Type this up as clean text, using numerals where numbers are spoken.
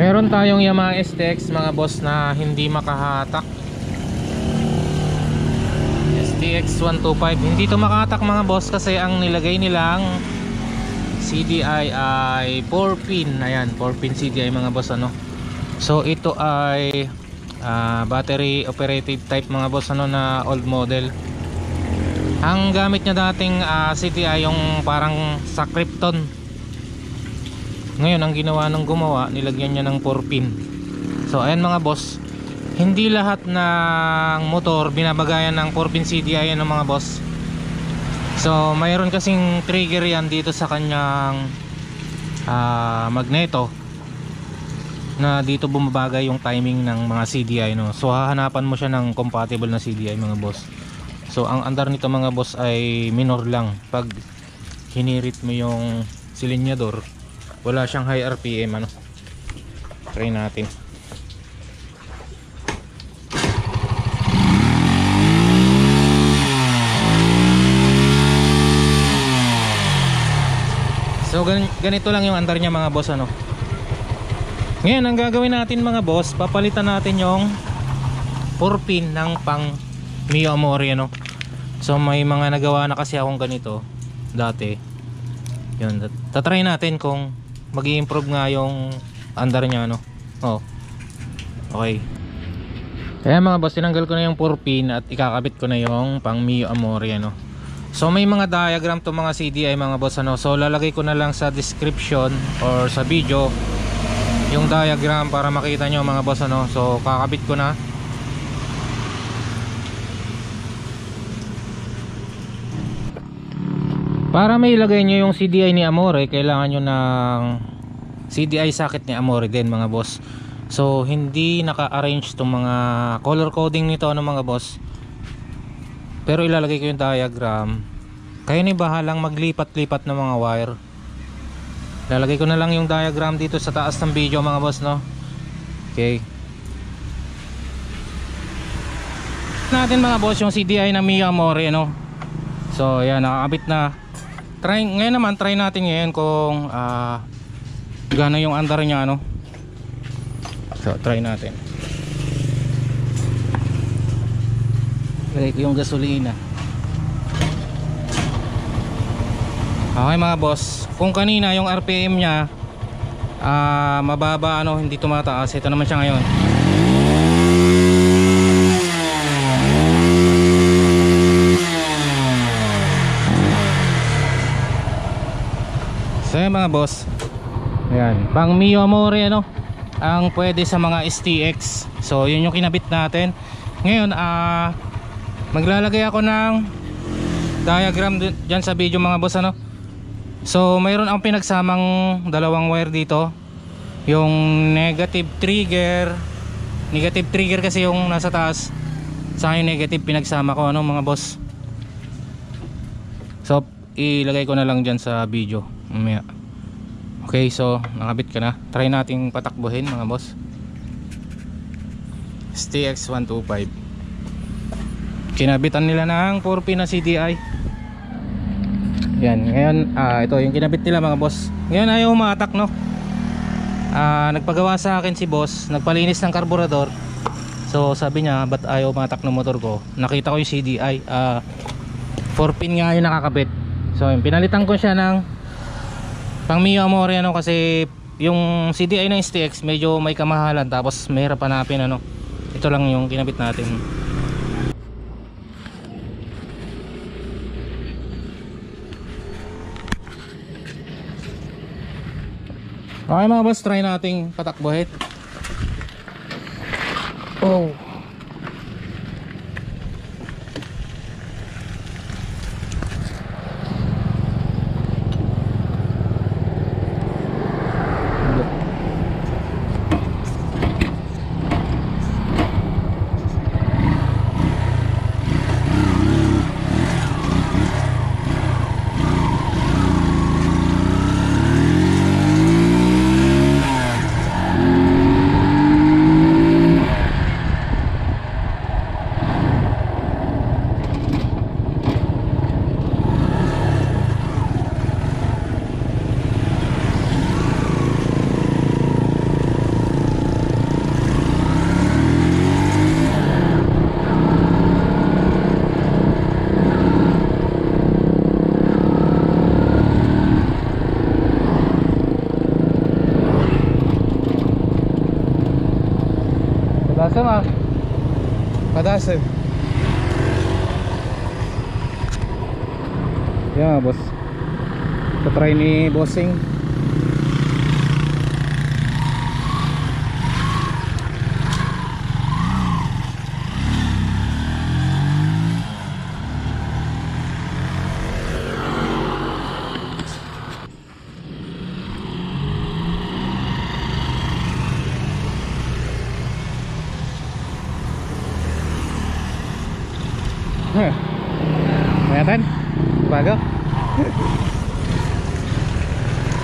Meron tayong Yamaha STX mga boss na hindi makahatak. STX 125 hindi to makahatak mga boss kasi ang nilagay nilang CDI ay 4 pin. Ayan, 4 pin CDI mga boss ano. So ito ay battery operated type mga boss ano, na old model. Ang gamit niya dating CDI yung parang sa Krypton. Ngayon ang ginawa ng gumawa, nilagyan niya ng 4 pin. So ayan mga boss, hindi lahat ng motor binabagayan ng 4 pin CDI yan mga boss. So mayroon kasing trigger yan dito sa kanyang magneto, na dito bumabagay yung timing ng mga CDI no. So hahanapan mo siya ng compatible na CDI mga boss. So ang andar nito mga boss ay minor lang. Pag hinirit mo yung silinyador, wala siyang high RPM ano. Try natin. So ganito lang yung andar niya mga boss ano. Ngayon ang gagawin natin mga boss, papalitan natin yung 4 pin ng pang Mio Amore ano. So may mga nagawa na kasi akong ganito dati. Yun, tatry natin kung mag-i-improve nga yung andar niya ano. Oh. Okay. Kaya mga boss, tinanggal ko na yung 4 pin at ikakabit ko na yung pang Mio Amore ano. So may mga diagram to mga CDI mga boss ano. So lalagay ko na lang sa description or sa video yung diagram para makita nyo mga boss ano. So kakabit ko na. Para may ilagay nyo yung CDI ni Amore, kailangan nyo ng CDI socket ni Amore din mga boss. So hindi naka-arrange itong mga color coding nito ano mga boss. Pero ilalagay ko yung diagram. Kayo ni bahalang maglipat-lipat ng mga wire. Lalagay ko na lang yung diagram dito sa taas ng video mga boss no. Okay. Natin mga boss yung CDI na Mio Amore no. So yan, nakakabit na. Ngayon naman try natin ngayon kung gana yung andar niya ano. So try natin. Lagay ko yung gasolina. Okay mga boss, kung kanina yung RPM niya mababa ano, hindi tumataas, ito naman siya ngayon. So yun mga boss, ayan, pang Mio Amore ano, ang pwede sa mga STX. So yun yung kinabit natin. Ngayon maglalagay ako ng diagram dyan sa video mga boss ano. So mayroon ang pinagsamang dalawang wire dito, yung negative trigger kasi yung nasa taas, sa yung negative pinagsama ko ano mga boss. So ilagay ko na lang dyan sa video mamaya. Okay, so nakabit ka na. Try nating patakbuhin mga boss. STX 125 kinabitan nila ng 4 pin na CDI. Yan, ngayon ito yung kinabit nila mga boss. Ngayon ayaw umatak no. Nagpagawa sa akin si boss, nagpalinis ng karburador. So sabi niya, ba't ayaw umatak ng motor ko? Nakita ko yung CDI 4 pin nga yung nakakabit. So yung pinalitan ko siya ng pang Mio Amore ano, kasi yung CDI ng STX medyo may kamahalan, tapos mahirap hanapin ano. Ito lang yung kinabit natin. Okay mga boss, try nating patakbuhin. Oh. Padasa ma. Padasa. Yeah, boss. Try ni bossing. Kelihatan?